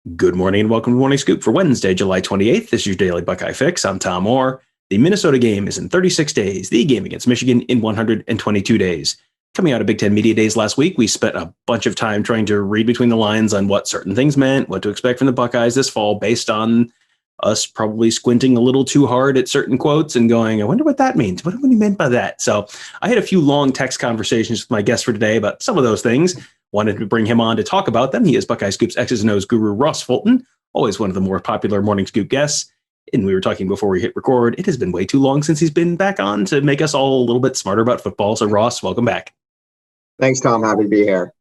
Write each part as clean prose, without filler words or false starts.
Good morning and welcome to Morning Scoop for Wednesday, July 28th. This is your daily Buckeye fix. I'm Tom Orr. The Minnesota game is in 36 days. The game against Michigan in 122 days. Coming out of Big Ten Media Days last week, we spent a bunch of time trying to read between the lines on what certain things meant, what to expect from the Buckeyes this fall based on us probably squinting a little too hard at certain quotes and going, I wonder what that means. What do you meant by that? So I had a few long text conversations with my guest for today about some of those things. Wanted to bring him on to talk about them. He is Buckeye Scoop's X's and O's guru, Ross Fulton, always one of the more popular Morning Scoop guests. And we were talking before we hit record. It has been way too long since he's been back on to make us all a little bit smarter about football. So Ross, welcome back. Thanks, Tom. Happy to be here.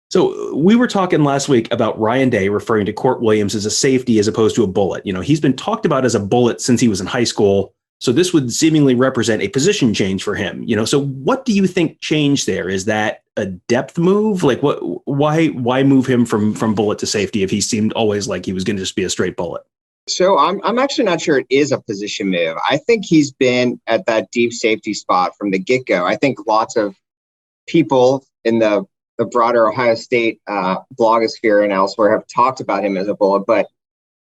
So we were talking last week about Ryan Day referring to Kourt Williams as a safety as opposed to a bullet. You know, he's been talked about as a bullet since he was in high school. So this would seemingly represent a position change for him. You know, so what do you think changed there? Is that a depth move? Like why move him from bullet to safety if he seemed always like he was going to just be a straight bullet? So I'm actually not sure it is a position move. I think he's been at that deep safety spot from the get-go. I think lots of people in the broader Ohio State blogosphere and elsewhere have talked about him as a bullet. But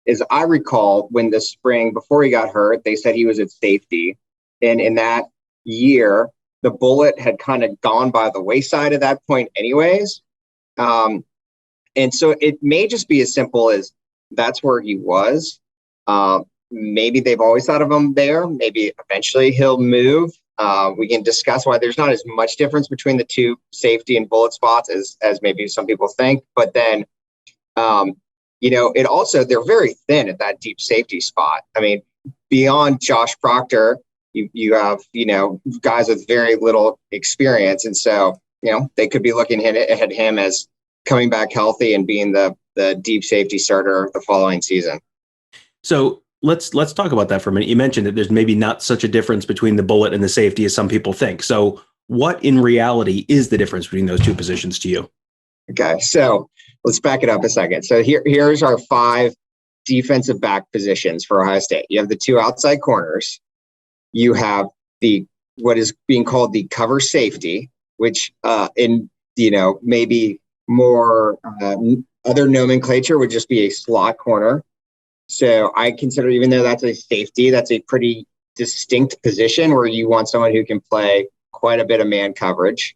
as I recall, when the spring before he got hurt, they said he was at safety. And in that year, the bullet had kind of gone by the wayside at that point anyways. And so it may just be as simple as that's where he was. Maybe they've always thought of him there. Maybe eventually he'll move. We can discuss why there's not as much difference between the two safety and bullet spots as maybe some people think. But then, it also, they're very thin at that deep safety spot. I mean, beyond Josh Proctor, you have, guys with very little experience. And so, they could be looking at him as coming back healthy and being the deep safety starter the following season. So let's talk about that for a minute. You mentioned that there's maybe not such a difference between the bullet and the safety as some people think. So what in reality is the difference between those two positions to you? Okay, so let's back it up a second. So here's our 5 defensive back positions for Ohio State. You have the 2 outside corners. You have what is being called the cover safety, which maybe more other nomenclature would just be a slot corner. So I consider, even though that's a safety, that's a pretty distinct position where you want someone who can play quite a bit of man coverage.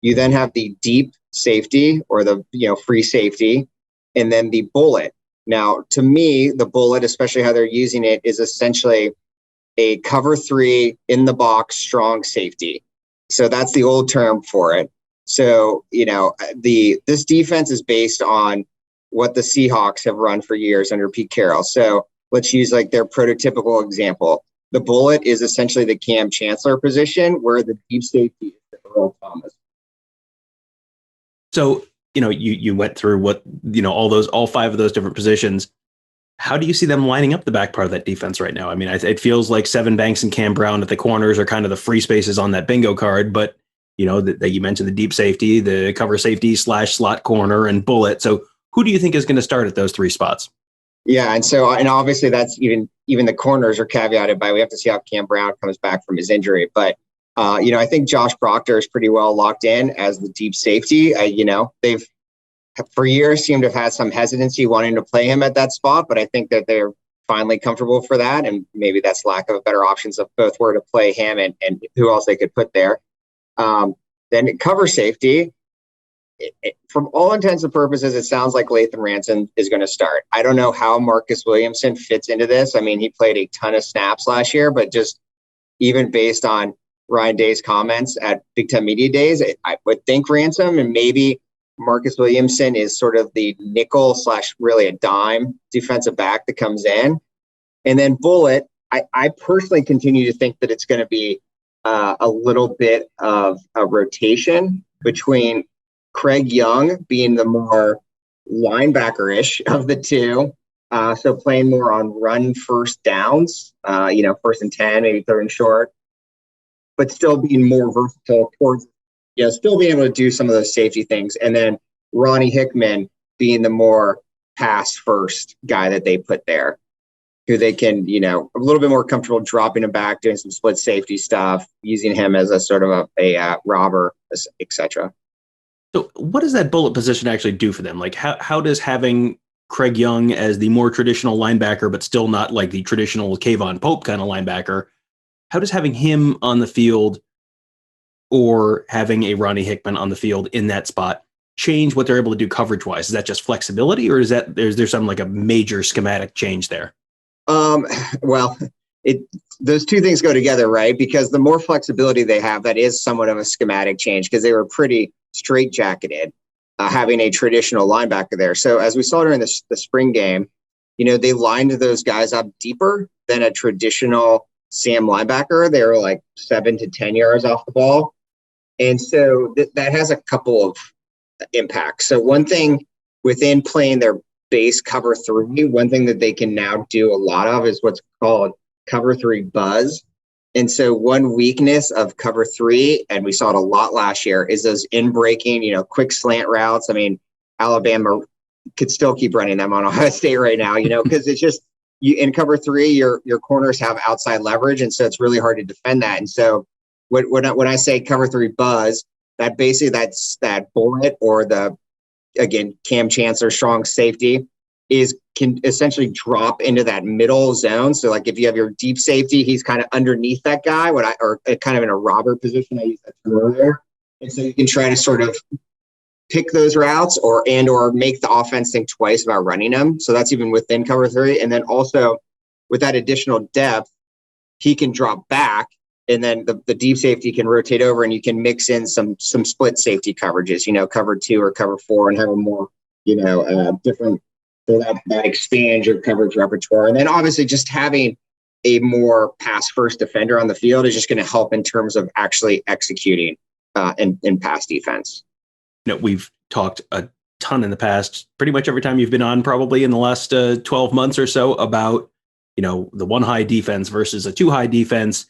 You then have the deep safety or the free safety, and then the bullet. Now, to me, the bullet, especially how they're using it, is essentially a cover 3 in the box strong safety. So that's the old term for it. So this defense is based on what the Seahawks have run for years under Pete Carroll. So let's use like their prototypical example. The bullet is essentially the Cam Chancellor position, where the deep safety is the Earl Thomas. So, you went through what, all 5 of those different positions. How do you see them lining up the back part of that defense right now? I mean, it feels like Sevyn Banks and Cam Brown at the corners are kind of the free spaces on that bingo card, but that you mentioned the deep safety, the cover safety / slot corner and bullet. So who do you think is going to start at those 3 spots? Yeah. And obviously that's even the corners are caveated by, we have to see how Cam Brown comes back from his injury. But, I think Josh Proctor is pretty well locked in as the deep safety. They've for years seemed to have had some hesitancy wanting to play him at that spot, but I think that they're finally comfortable for that. And maybe that's lack of better options of both where to play him and who else they could put there. Then cover safety. From all intents and purposes, it sounds like Lathan Ransom is going to start. I don't know how Marcus Williamson fits into this. I mean, he played a ton of snaps last year, but just even based on Ryan Day's comments at Big Ten Media Days, I would think Ransom and maybe Marcus Williamson is sort of the nickel / really a dime defensive back that comes in. And then bullet, I personally continue to think that it's going to be a little bit of a rotation between Craig Young being the more linebacker-ish of the 2. So playing more on run first downs, 1st and 10, maybe 3rd and short, but still being more versatile towards, still being able to do some of those safety things. And then Ronnie Hickman being the more pass first guy that they put there, who they can, a little bit more comfortable dropping him back, doing some split safety stuff, using him as a sort of a robber, etc. So what does that bullet position actually do for them? Like how does having Craig Young as the more traditional linebacker, but still not like the traditional Kayvon Pope kind of linebacker. How does having him on the field or having a Ronnie Hickman on the field in that spot change what they're able to do coverage wise? Is that just flexibility, or is there some like a major schematic change there? Well, those two things go together, right? Because the more flexibility they have, that is somewhat of a schematic change, because they were pretty straitjacketed having a traditional linebacker there. So as we saw during the spring game, they lined those guys up deeper than a traditional Sam linebacker. They were like 7 to 10 yards off the ball. And so that has a couple of impacts. So one thing within playing their base cover 3, one thing that they can now do a lot of is what's called cover 3 buzz. And so one weakness of cover 3, and we saw it a lot last year, is those in-breaking, quick slant routes. I mean, Alabama could still keep running them on Ohio State right now, because it's just in cover 3, your corners have outside leverage, and so it's really hard to defend that. And so when I say cover 3 buzz, that's that bullet, or again, Cam Chancellor strong safety can essentially drop into that middle zone. So like if you have your deep safety, he's kind of underneath that guy, or kind of in a robber position. I used that term earlier. And so you can try to sort of pick those routes or make the offense think twice about running them. So that's even within cover 3. And then also with that additional depth, he can drop back, and then the deep safety can rotate over, and you can mix in some split safety coverages, cover 2 or cover 4, and have a more, different, so that expands your coverage repertoire. And then obviously just having a more pass first defender on the field is just going to help in terms of actually executing in pass defense. We've talked a ton in the past, pretty much every time you've been on, probably in the last 12 months or so, about, the 1 high defense versus a 2 high defense.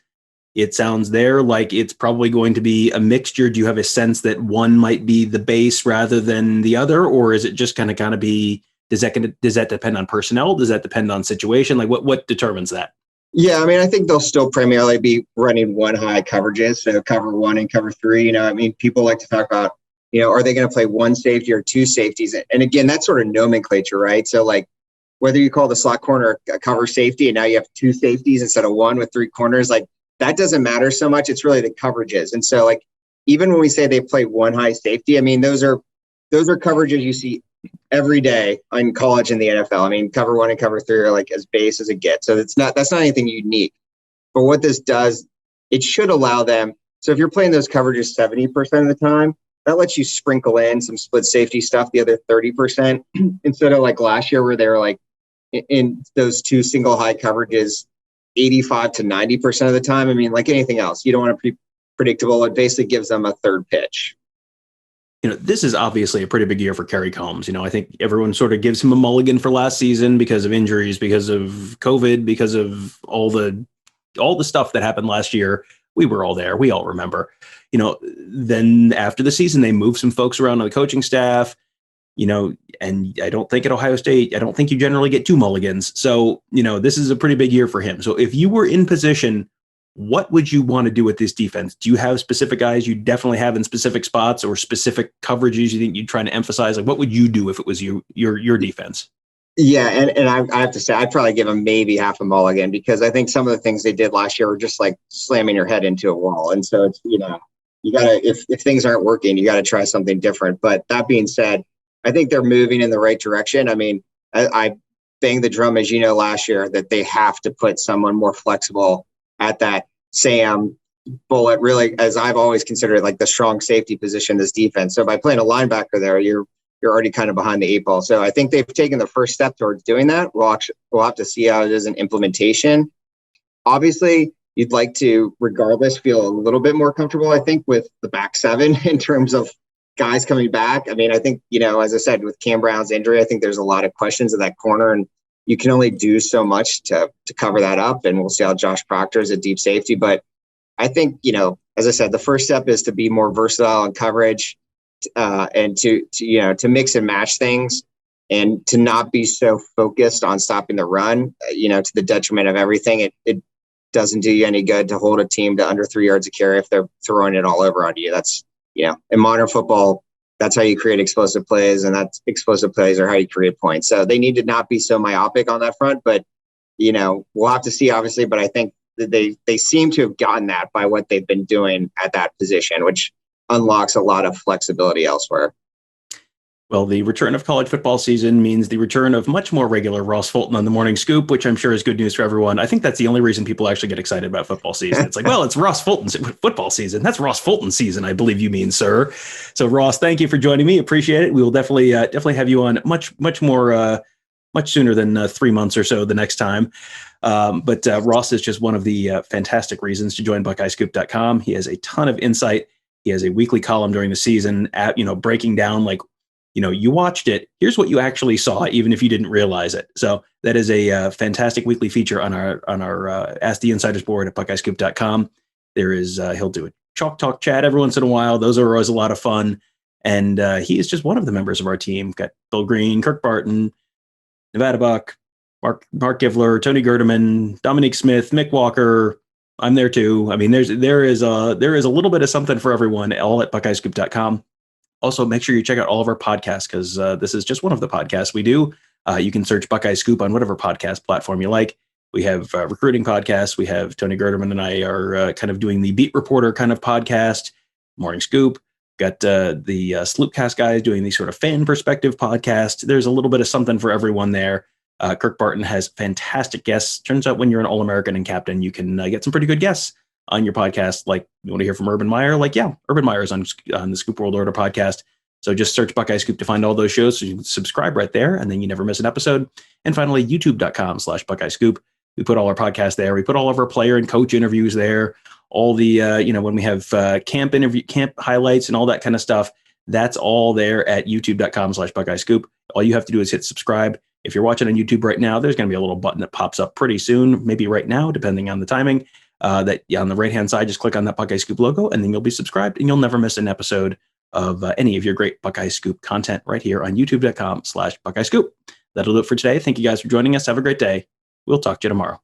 It sounds there like it's probably going to be a mixture. Do you have a sense that one might be the base rather than the other, or is it just kind of be, does that depend on personnel? Does that depend on situation? Like what determines that? Yeah, I mean, I think they'll still primarily be running 1 high coverages, so cover 1 and cover 3. People like to talk about, are they going to play 1 safety or 2 safeties? And again, that's sort of nomenclature, right? So like whether you call the slot corner a cover safety and now you have 2 safeties instead of 1 with 3 corners, like that doesn't matter so much. It's really the coverages. And so like even when we say they play 1 high safety, I mean, those are coverages you see every day in college and the NFL. I mean, cover 1 and cover 3 are like as base as it gets. So that's not anything unique. But what this does, it should allow them. So if you're playing those coverages 70% of the time, that lets you sprinkle in some split safety stuff the other 30%, instead of like last year where they were like in those 2 single high coverages 85 to 90% of the time. I mean, like anything else, you don't want to be predictable. It basically gives them a third pitch. This is obviously a pretty big year for Kerry Coombs. I think everyone sort of gives him a mulligan for last season because of injuries, because of COVID, because of all the stuff that happened last year. We were all there. We all remember. Then after the season, they moved some folks around on the coaching staff, and I don't think at Ohio State, I don't think you generally get 2 mulligans. So, this is a pretty big year for him. So if you were in position, what would you want to do with this defense? Do you have specific guys you definitely have in specific spots, or specific coverages you think you'd try to emphasize? Like, what would you do if it was your defense? Yeah, and I have to say, I'd probably give them maybe half a mulligan, because I think some of the things they did last year were just like slamming your head into a wall. And so it's, you gotta, if things aren't working, you gotta try something different. But that being said, I think they're moving in the right direction. I mean, I banged the drum, as last year, that they have to put someone more flexible at that Sam bullet, really, as I've always considered, like the strong safety position, this defense. So by playing a linebacker there, you're already kind of behind the 8 ball. So I think they've taken the first step towards doing that. We'll have to see how it is in implementation. Obviously, you'd like to, regardless, feel a little bit more comfortable, I think, with the back 7 in terms of guys coming back. I mean, I think, as I said, with Cam Brown's injury, I think there's a lot of questions at that corner, and you can only do so much to cover that up. And we'll see how Josh Proctor is at deep safety. But I think, as I said, the first step is to be more versatile in coverage, and to mix and match things, and to not be so focused on stopping the run, to the detriment of everything. It doesn't do you any good to hold a team to under 3 yards of carry if they're throwing it all over on you. That's, in modern football, That's how you create explosive plays, and that's explosive plays are how you create points. So they need to not be so myopic on that front, but we'll have to see, obviously, but I think that they seem to have gotten that by what they've been doing at that position, which unlocks a lot of flexibility elsewhere. Well, the return of college football season means the return of much more regular Ross Fulton on the Morning Scoop, which I'm sure is good news for everyone. I think that's the only reason people actually get excited about football season. It's like, well, it's Ross Fulton's football season. That's Ross Fulton season, I believe you mean, sir. So, Ross, thank you for joining me. Appreciate it. We will definitely have you on much sooner than 3 months or so the next time. But Ross is just one of the fantastic reasons to join BuckeyeScoop.com. He has a ton of insight. He has a weekly column during the season, breaking down you watched it. Here's what you actually saw, even if you didn't realize it. So that is a fantastic weekly feature on our Ask the Insiders board at BuckeyeScoop.com. There is he'll do a chalk talk chat every once in a while. Those are always a lot of fun. And he is just one of the members of our team. We've got Bill Green, Kirk Barton, Nevada Buck, Mark Givler, Tony Gerdeman, Dominique Smith, Mick Walker. I'm there too. I mean, there is a little bit of something for everyone, all at BuckeyeScoop.com. Also, make sure you check out all of our podcasts, because this is just one of the podcasts we do. You can search Buckeye Scoop on whatever podcast platform you like. We have recruiting podcasts. We have Tony Gerdeman and I are kind of doing the beat reporter kind of podcast, Morning Scoop. Got the Sloopcast guys doing the sort of fan perspective podcast. There's a little bit of something for everyone there. Kirk Barton has fantastic guests. Turns out when you're an All-American and captain, you can get some pretty good guests on your podcast. Like, you want to hear from Urban Meyer? Urban Meyer is on the Scoop World Order podcast. So just search Buckeye Scoop to find all those shows. So you can subscribe right there, and then you never miss an episode. And finally, youtube.com/Buckeye Scoop. We put all our podcasts there. We put all of our player and coach interviews there. All the, when we have camp highlights and all that kind of stuff, that's all there at youtube.com/Buckeye Scoop. All you have to do is hit subscribe. If you're watching on YouTube right now, there's going to be a little button that pops up pretty soon, maybe right now, depending on the timing. That on the right-hand side, just click on that Buckeye Scoop logo, and then you'll be subscribed, and you'll never miss an episode of any of your great Buckeye Scoop content right here on youtube.com/Buckeye Scoop. That'll do it for today. Thank you guys for joining us. Have a great day. We'll talk to you tomorrow.